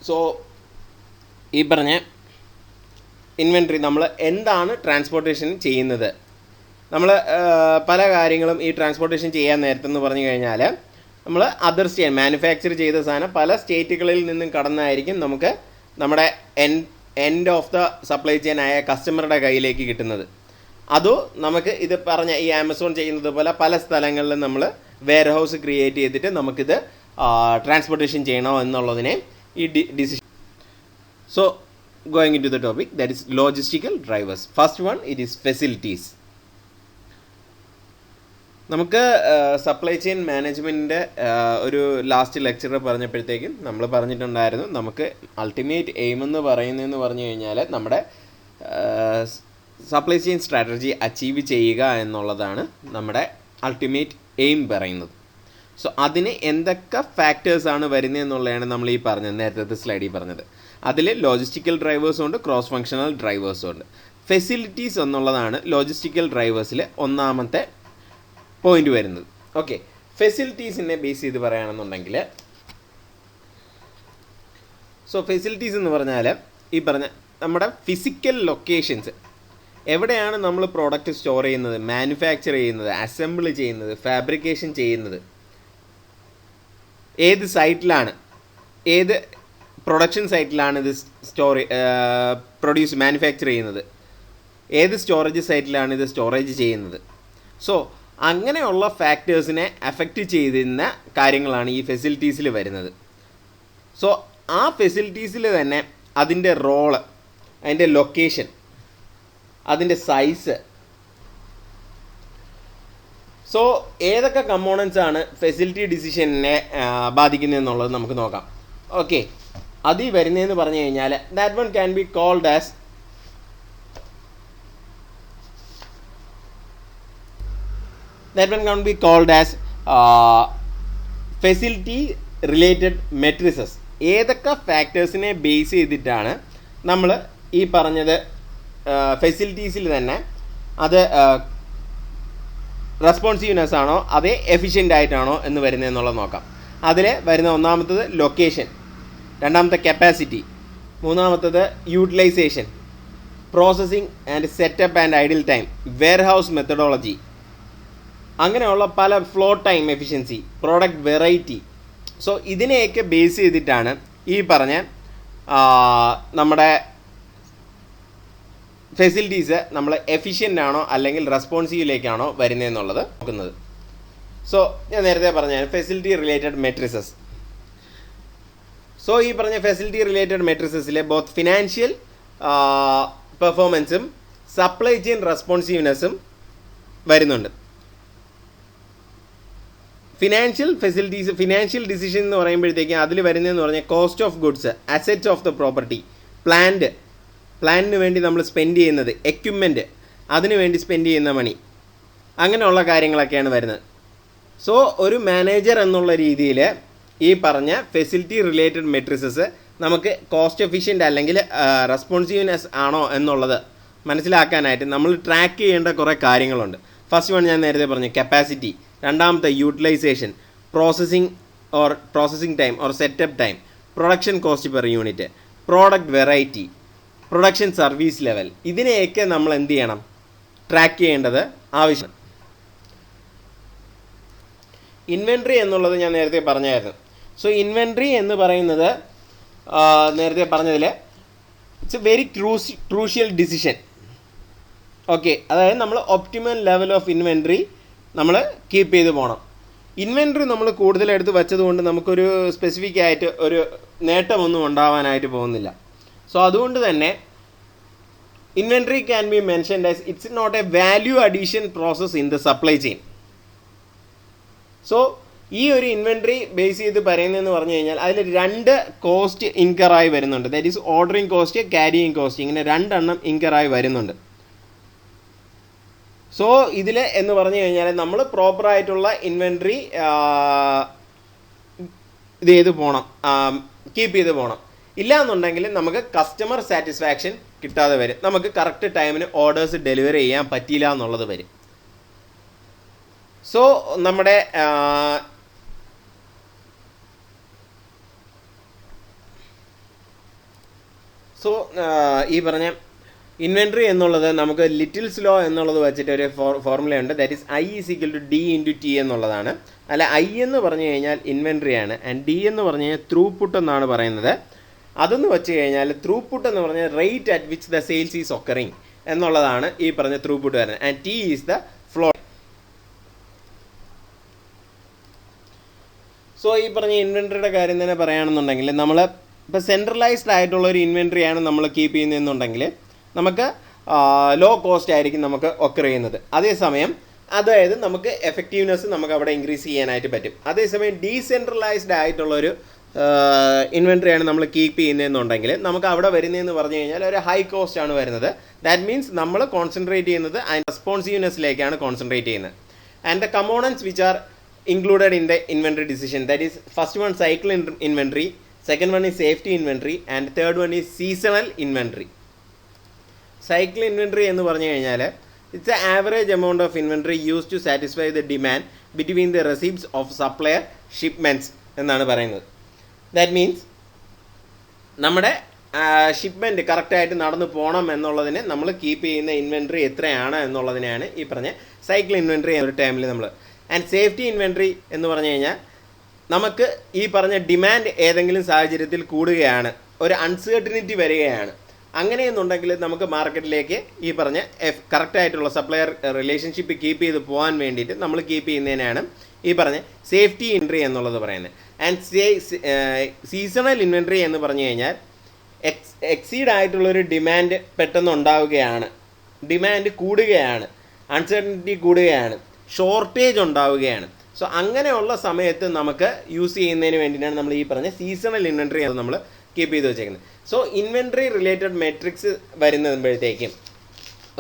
So ഈ പറഞ്ഞ inventory നമ്മൾ എന്താണ് transportation ചെയ്യുന്നത്? നമ്മൾ പല കാര്യങ്ങളും ഈ transportation ചെയ്യാൻ നേരത്തെന്ന് പറഞ്ഞു കഴിഞ്ഞാൽ നമ്മൾ അതർ സ്റ്റേറ്റ് മാനുഫാക്ചർ ചെയ്ത സാധനം പല സ്റ്റേറ്റുകളിൽ നിന്നും കടന്നായിരിക്കും നമുക്ക് നമ്മുടെ end of the supply chain ആയ കസ്റ്റമറുടെ കയ്യിലേക്ക് കിട്ടുന്നത്. അതോ നമുക്ക് ഇത് പറഞ്ഞ ഈ ആമസോൺ ചെയ്യുന്നത് പോലെ പല സ്ഥലങ്ങളിലും നമ്മൾ വെയർ ഹൗസ് ക്രിയേറ്റ് ചെയ്തിട്ട് നമുക്കിത് ട്രാൻസ്പോർട്ടേഷൻ ചെയ്യണോ എന്നുള്ളതിനെ ഈ decision. So going into the topic, that is logistical drivers. First one, it is facilities. നമുക്ക് സപ്ലൈ ചെയിൻ മാനേജ്മെൻറ്റിൻ്റെ ഒരു ലാസ്റ്റ് ലെക്ചർ പറഞ്ഞപ്പോഴത്തേക്കും നമ്മൾ പറഞ്ഞിട്ടുണ്ടായിരുന്നു, നമുക്ക് അൾട്ടിമേറ്റ് എയിം എന്ന് പറയുന്നതെന്ന് പറഞ്ഞു കഴിഞ്ഞാൽ നമ്മുടെ സപ്ലൈ ചെയിൻ സ്ട്രാറ്റജി അച്ചീവ് ചെയ്യുക എന്നുള്ളതാണ് നമ്മുടെ അൾട്ടിമേറ്റ് എയിം പറയുന്നത്. സോ അതിന് എന്തൊക്കെ ഫാക്ടേഴ്സാണ് വരുന്നതെന്നുള്ളതാണ് നമ്മൾ ഈ പറഞ്ഞത്, നേരത്തെ സ്ലൈഡിൽ പറഞ്ഞത്. അതിൽ ലോജിസ്റ്റിക്കൽ ഡ്രൈവേഴ്സും ഉണ്ട്, ക്രോസ് ഫങ്ഷണൽ ഡ്രൈവേഴ്സും ഉണ്ട്. ഫെസിലിറ്റീസ് എന്നുള്ളതാണ് ലോജിസ്റ്റിക്കൽ ഡ്രൈവേഴ്സിൽ ഒന്നാമത്തെ പോയിന്റ് വരുന്നത്. ഓക്കെ, ഫെസിലിറ്റീസിനെ ബേസ് ചെയ്ത് പറയുകയാണെന്നുണ്ടെങ്കിൽ, സോ ഫെസിലിറ്റീസ് എന്ന് പറഞ്ഞാൽ ഈ പറഞ്ഞ നമ്മുടെ ഫിസിക്കൽ ലൊക്കേഷൻസ്, എവിടെയാണ് നമ്മൾ പ്രോഡക്റ്റ് സ്റ്റോർ ചെയ്യുന്നത്, മാനുഫാക്ചർ ചെയ്യുന്നത്, അസംബിൾ ചെയ്യുന്നത്, ഫാബ്രിക്കേഷൻ ചെയ്യുന്നത്, ഏത് സൈറ്റിലാണ്, ഏത് പ്രൊഡക്ഷൻ സൈറ്റിലാണ് ഇത് മാനുഫാക്ചർ ചെയ്യുന്നത്, ഏത് സ്റ്റോറേജ് സൈറ്റിലാണ് ഇത് സ്റ്റോറേജ് ചെയ്യുന്നത്. സോ അങ്ങനെയുള്ള ഫാക്ടേഴ്സിനെ അഫക്റ്റ് ചെയ്യുന്ന കാര്യങ്ങളാണ് ഈ ഫെസിലിറ്റീസിൽ വരുന്നത്. സോ ആ ഫെസിലിറ്റീസിൽ തന്നെ അതിൻ്റെ റോള്, അതിൻ്റെ ലൊക്കേഷൻ, അതിൻ്റെ സൈസ്, സോ ഏതൊക്കെ കമ്പോണൻസ് ആണ് ഫെസിലിറ്റി ഡിസിഷനെ ബാധിക്കുന്നതെന്നുള്ളത് നമുക്ക് നോക്കാം. ഓക്കെ, അതിൽ വരുന്നതെന്ന് പറഞ്ഞു കഴിഞ്ഞാൽ that one can be called as facility related metrics. ഏതൊക്കെ ഫാക്ടേഴ്സിനെ ബേസ് ചെയ്തിട്ടാണ് നമ്മൾ ഈ പറഞ്ഞത് ഫെസിലിറ്റീസിൽ തന്നെ അത് റെസ്പോൺസീവ്നെസ് ആണോ അതേ എഫിഷ്യൻ്റ് ആയിട്ടാണോ എന്ന് വരുന്നതെന്നുള്ളത് നോക്കാം. അതിൽ വരുന്ന ഒന്നാമത്തത് ലൊക്കേഷൻ, രണ്ടാമത്തെ കപ്പാസിറ്റി, മൂന്നാമത്തത് utilisation, processing and setup and idle time, warehouse methodology, അങ്ങനെയുള്ള പല flow time efficiency, product variety. So ഇതിനെയൊക്കെ ബേസ് ചെയ്തിട്ടാണ് ഈ പറഞ്ഞ നമ്മുടെ ഫെസിലിറ്റീസ് നമ്മൾ എഫിഷ്യൻ്റ് ആണോ അല്ലെങ്കിൽ റെസ്പോൺസീവിലേക്കാണോ വരുന്നതെന്നുള്ളത് നോക്കുന്നത്. സോ ഞാൻ നേരത്തെ പറഞ്ഞ ഫെസിലിറ്റി റിലേറ്റഡ് മെട്രിസസ്. സോ ഈ പറഞ്ഞ ഫെസിലിറ്റി റിലേറ്റഡ് മെട്രിസസിലെ ബോത്ത് ഫിനാൻഷ്യൽ പെർഫോമൻസും സപ്ലൈ ചെയിൻ റെസ്പോൺസീവ്നെസ്സും വരുന്നുണ്ട്. ഫിനാൻഷ്യൽ ഡിസിഷൻ എന്ന് പറയുമ്പോഴത്തേക്കും അതിൽ വരുന്നതെന്ന് പറഞ്ഞാൽ cost of goods, assets of the property, പ്ലാനിന് വേണ്ടി നമ്മൾ സ്പെൻഡ് ചെയ്യുന്നത്, എക്യുപ്മെൻറ്റ്, അതിന് വേണ്ടി സ്പെൻഡ് ചെയ്യുന്ന മണി, അങ്ങനെയുള്ള കാര്യങ്ങളൊക്കെയാണ് വരുന്നത്. സോ ഒരു മാനേജർ എന്നുള്ള രീതിയിൽ ഈ പറഞ്ഞ ഫെസിലിറ്റി റിലേറ്റഡ് മെട്രിസസ് നമുക്ക് കോസ്റ്റ് എഫിഷ്യൻ്റ് അല്ലെങ്കിൽ റെസ്പോൺസീവ്നെസ് ആണോ എന്നുള്ളത് മനസ്സിലാക്കാനായിട്ട് നമ്മൾ ട്രാക്ക് ചെയ്യേണ്ട കുറേ കാര്യങ്ങളുണ്ട്. ഫസ്റ്റ് വൺ ഞാൻ നേരത്തെ പറഞ്ഞു, കപ്പാസിറ്റി. രണ്ടാമത്തെ utilisation, processing time or setup time, production cost per unit, product variety, production service level. ഇതിനെയൊക്കെ നമ്മൾ എന്ത് ചെയ്യണം, ട്രാക്ക് ചെയ്യേണ്ടത് ആവശ്യം. ഇൻവെൻട്രി എന്നുള്ളത് ഞാൻ നേരത്തെ പറഞ്ഞായിരുന്നു. സോ ഇൻവെൻട്രി എന്ന് പറയുന്നത് നേരത്തെ പറഞ്ഞതിൽ it's A very crucial decision. Okay, അതായത് നമ്മൾ ഒപ്റ്റിമൽ ലെവൽ ഓഫ് ഇൻവെൻട്രി നമ്മൾ കീപ്പ് ചെയ്ത് പോകണം. ഇൻവെൻട്രി നമ്മൾ കൂടുതലെടുത്ത് വെച്ചതുകൊണ്ട് നമുക്കൊരു സ്പെസിഫിക് ആയിട്ട് ഒരു നേട്ടമൊന്നും ഉണ്ടാവാനായിട്ട് പോകുന്നില്ല. സോ അതുകൊണ്ട് തന്നെ inventory can be mentioned as it's not a value addition process in the supply chain. So ഈ ഒരു ഇൻവെൻട്രി ബേസ് ചെയ്ത് പറയുന്നതെന്ന് പറഞ്ഞു കഴിഞ്ഞാൽ അതിൽ രണ്ട് കോസ്റ്റ് ഇൻകറായി വരുന്നുണ്ട്. That is ordering cost, carrying cost, ഇങ്ങനെ രണ്ടെണ്ണം ഇൻകറായി വരുന്നുണ്ട്. സോ ഇതിൽ എന്ന് പറഞ്ഞു കഴിഞ്ഞാൽ നമ്മൾ പ്രോപ്പറായിട്ടുള്ള ഇൻവെൻട്രി ഇത് ചെയ്ത് പോകണം, കീപ്പ് ചെയ്ത് പോകണം. ഇല്ല എന്നുണ്ടെങ്കിൽ നമുക്ക് കസ്റ്റമർ സാറ്റിസ്ഫാക്ഷൻ കിട്ടാതെ വരും, നമുക്ക് കറക്റ്റ് ടൈമിന് ഓർഡേഴ്സ് ഡെലിവറി ചെയ്യാൻ പറ്റിയില്ല എന്നുള്ളത് വരും. സോ നമ്മുടെ ഈ പറഞ്ഞ ഇൻവെൻട്രി എന്നുള്ളത് നമുക്ക് ലിറ്റിൽസ് ലോ എന്നുള്ളത് വെച്ചിട്ട് ഒരു ഫോർമുലയുണ്ട്. That is I = D × T എന്നുള്ളതാണ്. അല്ല, I എന്ന് പറഞ്ഞു കഴിഞ്ഞാൽ ഇൻവെൻട്രിയാണ്, ആൻഡ് D എന്ന് പറഞ്ഞു കഴിഞ്ഞാൽ ത്രൂപുട്ട് എന്നാണ് പറയുന്നത്. അതെന്ന് വെച്ച് കഴിഞ്ഞാൽ ത്രൂപുട്ട് എന്ന് പറഞ്ഞാൽ rate at which the sales is occurring എന്നുള്ളതാണ് ഈ പറഞ്ഞ ത്രൂപുട്ട് വരുന്നത്. And T is the flow. So ഈ പറഞ്ഞ ഇൻവെൻട്രിയുടെ കാര്യം തന്നെ പറയുകയാണെന്നുണ്ടെങ്കിൽ നമ്മൾ ഇപ്പോൾ സെൻട്രലൈസ്ഡ് ആയിട്ടുള്ള ഒരു ഇൻവെൻട്രിയാണ് നമ്മൾ കീപ്പ് ചെയ്യുന്നതെന്നുണ്ടെങ്കിൽ നമുക്ക് ലോ കോസ്റ്റ് ആയിരിക്കും നമുക്ക് ഒക്കർ ചെയ്യുന്നത്. അതേസമയം അതായത് നമുക്ക് എഫക്റ്റീവ്നെസ് നമുക്ക് അവിടെ ഇൻക്രീസ് ചെയ്യാനായിട്ട് പറ്റും. അതേസമയം ഡീസെൻട്രലൈസ്ഡ് ആയിട്ടുള്ളൊരു ഇൻവെൻട്രിയാണ് നമ്മൾ കീപ്പ് ചെയ്യുന്നതെന്നുണ്ടെങ്കിൽ നമുക്ക് അവിടെ വരുന്നതെന്ന് പറഞ്ഞു കഴിഞ്ഞാൽ ഒരു ഹൈ കോസ്റ്റ് ആണ് വരുന്നത്. ദാറ്റ് മീൻസ് നമ്മൾ കോൺസെൻട്രേറ്റ് ചെയ്യുന്നത് അതിൻ്റെ റെസ്പോൺസീവ്നെസ്സിലേക്കാണ് കോൺസെൻട്രേറ്റ് ചെയ്യുന്നത്. And the components which are included in the inventory decision, that is first one cycle inventory, second one is safety inventory, and third one is seasonal inventory. Cycle inventory എന്ന് പറഞ്ഞു കഴിഞ്ഞാൽ it's the average amount of inventory used to satisfy the demand between the receipts of supplier shipments എന്നാണ് പറയുന്നത്. That means നമ്മുടെ shipment കറക്റ്റായിട്ട് നടന്നു പോകണം എന്നുള്ളതിന് നമ്മൾ കീപ്പ് ചെയ്യുന്ന ഇൻവെൻട്രി എത്രയാണ് എന്നുള്ളതിനെയാണ് ഈ പറഞ്ഞ സൈക്കിൾ ഇൻവെൻട്രി എന്നൊരു ടൈമിൽ നമ്മൾ. ആൻഡ് സേഫ്റ്റി ഇൻവെൻട്രി എന്ന് പറഞ്ഞു കഴിഞ്ഞാൽ നമുക്ക് ഈ പറഞ്ഞ ഡിമാൻഡ് ഏതെങ്കിലും സാഹചര്യത്തിൽ കൂടുകയാണ്, ഒരു അൺസേർട്ടനിറ്റി വരികയാണ്, അങ്ങനെയെന്നുണ്ടെങ്കിൽ നമുക്ക് മാർക്കറ്റിലേക്ക് ഈ പറഞ്ഞ കറക്റ്റായിട്ടുള്ള സപ്ലയർ റിലേഷൻഷിപ്പ് കീപ്പ് ചെയ്ത് പോകാൻ വേണ്ടിയിട്ട് നമ്മൾ കീപ്പ് ചെയ്യുന്നതിനാണ് ഈ പറഞ്ഞ സേഫ്റ്റി ഇൻവെൻട്രി എന്നുള്ളത് പറയുന്നത്. ആൻഡ് സീസണൽ ഇൻവെൻട്രി എന്ന് പറഞ്ഞു കഴിഞ്ഞാൽ എക്സീഡ് ആയിട്ടുള്ളൊരു ഡിമാൻഡ് പെട്ടെന്ന് ഉണ്ടാവുകയാണ്, ഡിമാൻഡ് കൂടുകയാണ്, അൺസർട്ടനിറ്റി കൂടുകയാണ്, ഷോർട്ടേജ് ഉണ്ടാവുകയാണ്. സോ അങ്ങനെയുള്ള സമയത്ത് നമുക്ക് യൂസ് ചെയ്യുന്നതിന് വേണ്ടിയിട്ടാണ് നമ്മൾ ഈ പറഞ്ഞ സീസണൽ ഇൻവെൻട്രി അത് നമ്മൾ കീപ്പ് ചെയ്ത് വെച്ചേക്കുന്നത്. സോ ഇൻവെൻട്രി റിലേറ്റഡ് മെട്രിക്സ് വരുമ്പോഴത്തേക്കും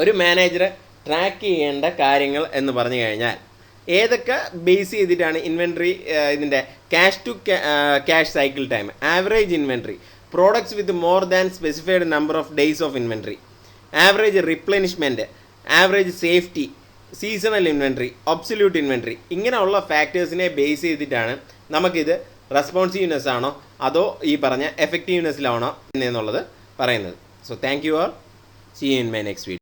ഒരു മാനേജർ ട്രാക്ക് ചെയ്യേണ്ട കാര്യങ്ങൾ എന്ന് പറഞ്ഞു കഴിഞ്ഞാൽ ഏതൊക്കെ ബേസ് ചെയ്തിട്ടാണ് ഇൻവെൻട്രി ഇതിൻ്റെ cash to cash cycle time, average inventory, products with more than specified number of days of inventory, average replenishment, average safety, seasonal inventory, obsolete inventory, ഇങ്ങനെയുള്ള ഫാക്ടേഴ്സിനെ ബേസ് ചെയ്തിട്ടാണ് നമുക്കിത് റെസ്പോൺസീവ്നെസ് ആണോ അതോ ഈ പറഞ്ഞ എഫക്റ്റീവ്നെസ്സിലാണോ എന്നുള്ളത് പറയുന്നത്. So thank you all, see you in my next video.